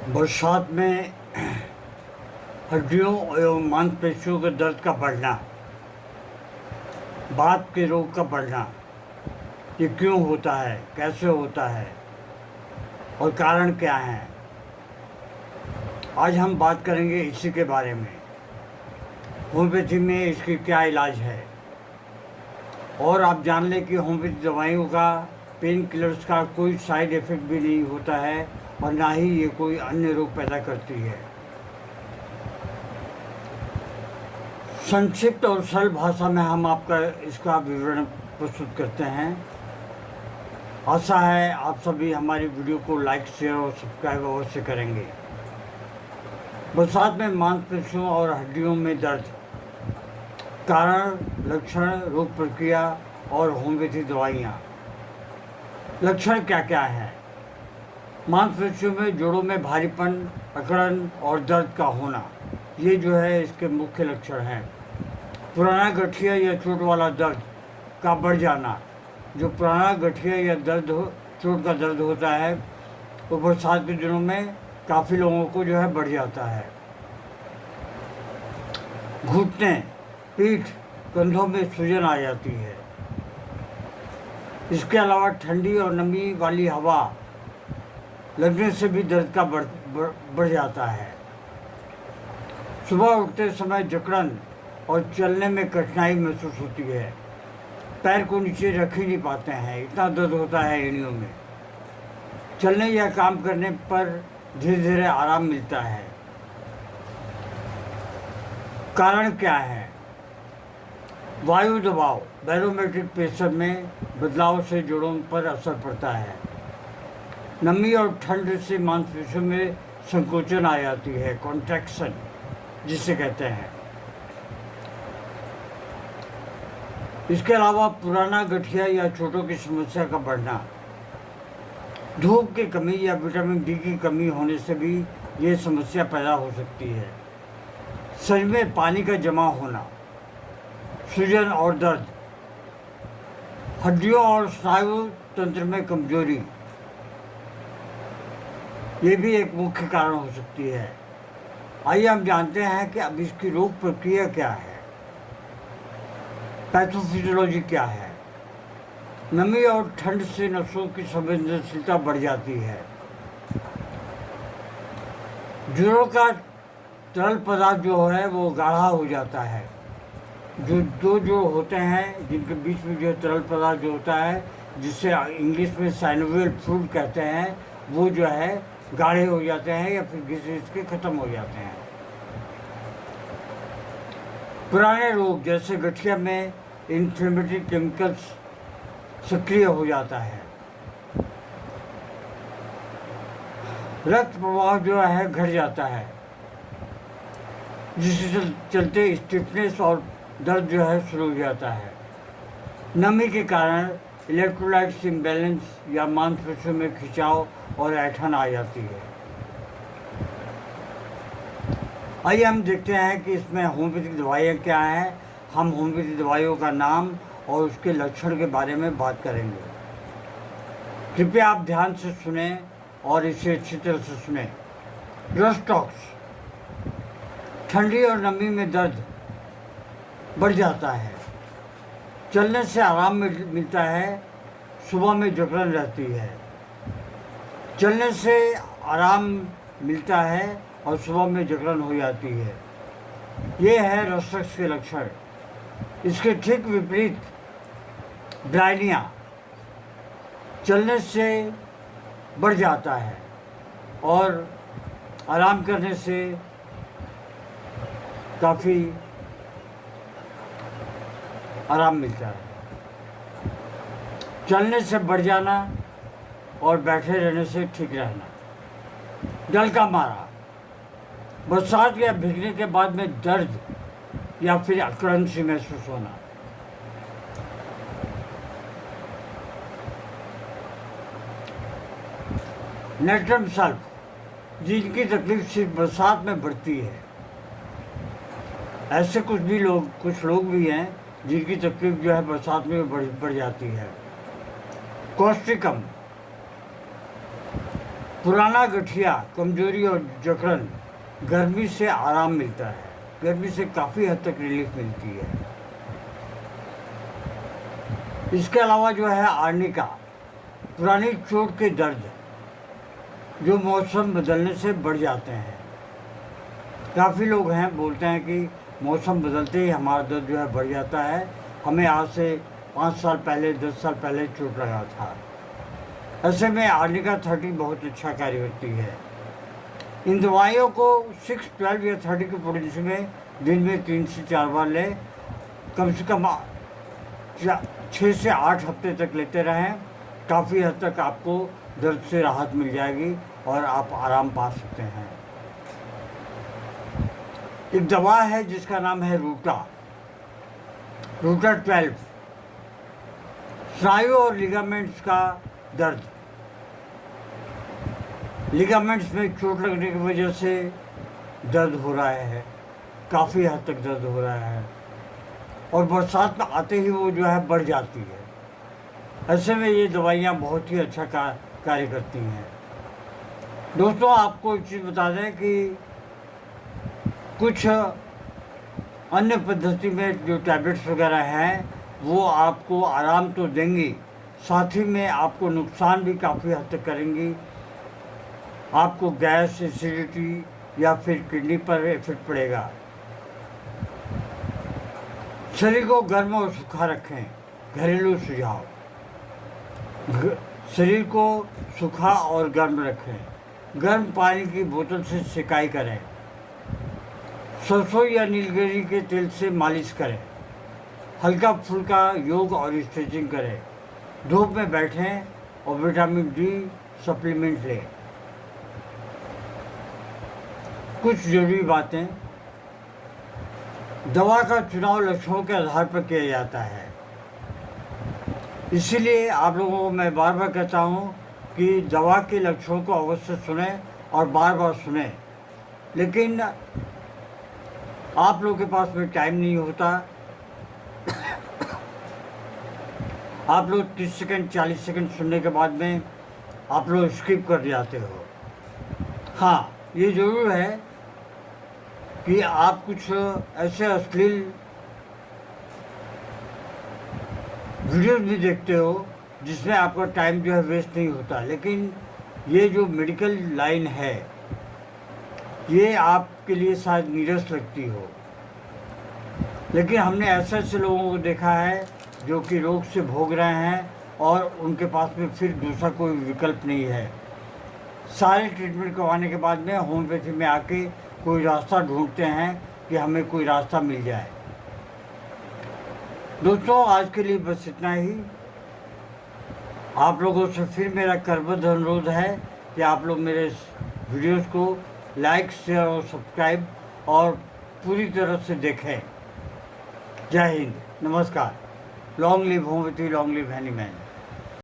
बरसात में हड्डियों एवं मांसपेशियों के दर्द का बढ़ना, बात के रोग का बढ़ना, ये क्यों होता है, कैसे होता है और कारण क्या है। आज हम बात करेंगे इसी के बारे में। होम्योपैथी में इसकी क्या इलाज है, और आप जान लें कि होम्योपैथी दवाइयों का, पेन किलर्स का कोई साइड इफ़ेक्ट भी नहीं होता है और ना ही ये कोई अन्य रोग पैदा करती है। संक्षिप्त और सरल भाषा में हम आपका इसका विवरण प्रस्तुत करते हैं। आशा है आप सभी हमारी वीडियो को लाइक, शेयर और सब्सक्राइब अवश्य करेंगे। बरसात में मांसपेशियों और हड्डियों में दर्द, कारण, लक्षण, रोग प्रक्रिया और होम्योपैथी दवाइयाँ। लक्षण क्या क्या है? मांसपेशियों में जोड़ों में भारीपन, अकड़न और दर्द का होना, ये जो है इसके मुख्य लक्षण हैं। पुराना गठिया या चोट वाला दर्द का बढ़ जाना, जो पुराना गठिया या चोट का दर्द होता है वो बरसात के दिनों में काफ़ी लोगों को जो है बढ़ जाता है। घुटने, पीठ, कंधों में सूजन आ जाती है। इसके अलावा ठंडी और नमी वाली हवा लगने से भी दर्द का बढ़ जाता है। सुबह उठते समय जकड़न और चलने में कठिनाई महसूस होती है। पैर को नीचे रख ही नहीं पाते हैं, इतना दर्द होता है एड़ियों में। चलने या काम करने पर धीरे धीरे आराम मिलता है। कारण क्या है? वायु दबाव, बैरोमेट्रिक प्रेशर में बदलाव से जोड़ों पर असर पड़ता है। नमी और ठंड से मांसपेशियों में संकोचन आ जाती है, कॉन्ट्रैक्शन जिसे कहते हैं। इसके अलावा पुराना गठिया या चोटों की समस्या का बढ़ना, धूप की कमी या विटामिन डी की कमी होने से भी ये समस्या पैदा हो सकती है। शरीर में पानी का जमा होना, सूजन और दर्द, हड्डियों और स्नायु तंत्र में कमजोरी, ये भी एक मुख्य कारण हो सकती है। आइए हम जानते हैं कि अब इसकी रोग प्रक्रिया क्या है, पैथोफिजियोलॉजी क्या है। नमी और ठंड से नसों की संवेदनशीलता बढ़ जाती है। जोड़ों का तरल पदार्थ जो है वो गाढ़ा हो जाता है। जो दो जोड़ होते हैं जिनके बीच में जो तरल पदार्थ जो होता है, जिसे इंग्लिश में साइनोवियल फ्लूइड कहते हैं, वो जो है गाढ़े हो जाते हैं या फिर घिस के ख़त्म हो जाते हैं। पुराने रोग जैसे गठिया में इन्फ्लेमेटरी केमिकल्स सक्रिय हो जाता है। रक्त प्रवाह जो है घट जाता है, जिससे चलते स्टिफनेस और दर्द जो है शुरू हो जाता है। नमी के कारण इलेक्ट्रोलाइट्स इम्बैलेंस या मांसपेशियों में खिंचाव और ऐंठन आ जाती है। आइए हम देखते हैं कि इसमें होम्योपैथिक दवाइयाँ क्या हैं। हम होम्योपैथिक दवाइयों का नाम और उसके लक्षण के बारे में बात करेंगे। कृपया आप ध्यान से सुने और इसे अच्छी तरह से सुने। रोस्टॉक्स, ठंडी और नमी में दर्द बढ़ जाता है। चलने से आराम मिलता है, सुबह में जकड़न रहती है। चलने से आराम मिलता है और सुबह में जकड़न हो जाती है। ये है रोस्टॉक्स के लक्षण। इसके ठीक विपरीत ब्राइनिया, चलने से बढ़ जाता है और आराम करने से काफ़ी आराम मिलता है। चलने से बढ़ जाना और बैठे रहने से ठीक रहना। डल का मारा, बरसात या भीगने के बाद में दर्द या फिर अकड़न सी महसूस होना। नेट्रम सल्फ, जिनकी तकलीफ सिर्फ बरसात में बढ़ती है। ऐसे कुछ लोग भी हैं जिनकी तकलीफ जो है बरसात में बढ़ जाती है। कॉस्टिकम, पुराना गठिया, कमजोरी और जकड़न, गर्मी से आराम मिलता है, गर्मी से काफ़ी हद तक रिलीफ मिलती है। इसके अलावा जो है आर्निका, पुरानी चोट के दर्द जो मौसम बदलने से बढ़ जाते हैं। काफ़ी लोग हैं बोलते हैं कि मौसम बदलते ही हमारा दर्द जो है बढ़ जाता है, हमें आज से 5 साल पहले 10 साल पहले चोट लगा था। ऐसे में आर्निका 30 बहुत अच्छा कार्य करती है। इन दवाइयों को 6, 12 या 30 की पोटेंसी में दिन में 3 से 4 बार लें। कम से कम 6 से 8 हफ्ते तक लेते रहें। काफ़ी हद तक आपको दर्द से राहत मिल जाएगी और आप आराम पा सकते हैं। एक दवा है जिसका नाम है रूटा 12। स्नायु और लिगामेंट्स का दर्द, लिगामेंट्स में चोट लगने की वजह से दर्द हो रहा है, काफ़ी हद तक दर्द हो रहा है और बरसात में आते ही वो जो है बढ़ जाती है। ऐसे में ये दवाइयाँ बहुत ही अच्छा कार्य करती हैं। दोस्तों, आपको एक चीज़ बता दें कि कुछ अन्य पद्धति में जो टैबलेट्स वगैरह हैं वो आपको आराम तो देंगी, साथ ही में आपको नुकसान भी काफ़ी हद तक करेंगी। आपको गैस, एसिडिटी या फिर किडनी पर इफेक्ट पड़ेगा। शरीर को गर्म और सूखा रखें। घरेलू सुझाव, शरीर को सूखा और गर्म रखें। गर्म पानी की बोतल से सिकाई करें। सरसों या नीलगिरी के तेल से मालिश करें। हल्का फुल्का योग और स्ट्रेचिंग करें। धूप में बैठें और विटामिन डी सप्लीमेंट लें। कुछ जरूरी बातें, दवा का चुनाव लक्षणों के आधार पर किया जाता है, इसीलिए आप लोगों को मैं बार बार कहता हूँ कि दवा के लक्षणों को अवश्य सुनें और बार बार सुनें। लेकिन आप लोगों के पास में टाइम नहीं होता, आप लोग 30 सेकंड 40 सेकंड सुनने के बाद में आप लोग स्किप कर जाते हो। हाँ, ये ज़रूर है कि आप कुछ ऐसे अश्लील वीडियोस भी देखते हो जिसमें आपका टाइम जो है वेस्ट नहीं होता, लेकिन ये जो मेडिकल लाइन है ये आपके लिए शायद नीरस लगती हो, लेकिन हमने ऐसे ऐसे लोगों को देखा है जो कि रोग से भोग रहे हैं और उनके पास में फिर दूसरा कोई विकल्प नहीं है। सारे ट्रीटमेंट करवाने के बाद में होम्योपैथी में आके कोई रास्ता ढूंढते हैं कि हमें कोई रास्ता मिल जाए। दोस्तों, आज के लिए बस इतना ही। आप लोगों से फिर मेरा करबद्ध अनुरोध है कि आप लोग मेरे वीडियोस को लाइक, शेयर और सब्सक्राइब और पूरी तरह से देखें। जय हिंद, नमस्कार। Long live homeopathy, long live Hahnemann.